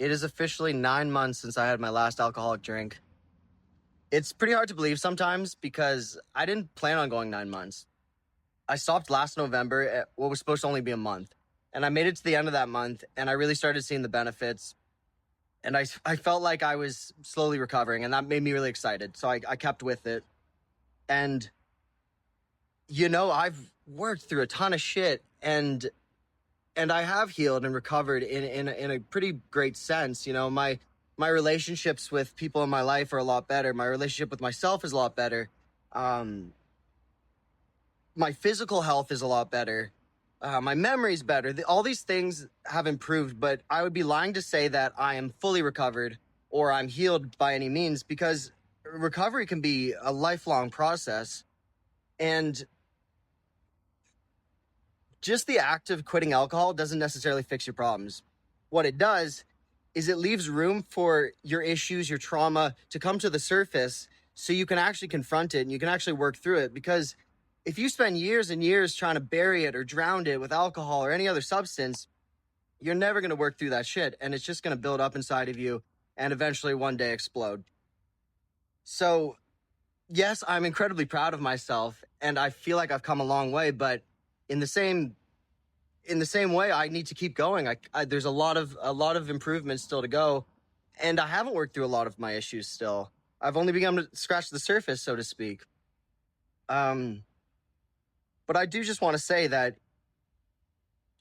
It is officially 9 months since I had my last alcoholic drink. It's pretty hard to believe sometimes because I didn't plan on going 9 months. I stopped last November at what was supposed to only be a month. And I made it to the end of that month and I really started seeing the benefits. And I felt like I was slowly recovering and that made me really excited. So I kept with it. And, I've worked through a ton of shit and I have healed and recovered in a pretty great sense. My relationships with people in my life are a lot better. My relationship with myself is a lot better. Um, my physical health is a lot better. My memory's better. All these things have improved, but I would be lying to say that I am fully recovered or I'm healed by any means because recovery can be a lifelong process. And just the act of quitting alcohol doesn't necessarily fix your problems. What it does is it leaves room for your issues, your trauma to come to the surface so you can actually confront it and you can actually work through it. Because if you spend years and years trying to bury it or drown it with alcohol or any other substance, you're never going to work through that shit. And it's just going to build up inside of you and eventually one day explode. So, yes, I'm incredibly proud of myself and I feel like I've come a long way, but in the same way, I need to keep going. There's a lot of improvements still to go, and I haven't worked through a lot of my issues still. I've only begun to scratch the surface, so to speak. Um, but I do just want to say that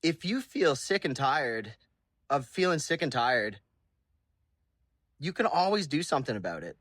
if you feel sick and tired of feeling sick and tired, you can always do something about it.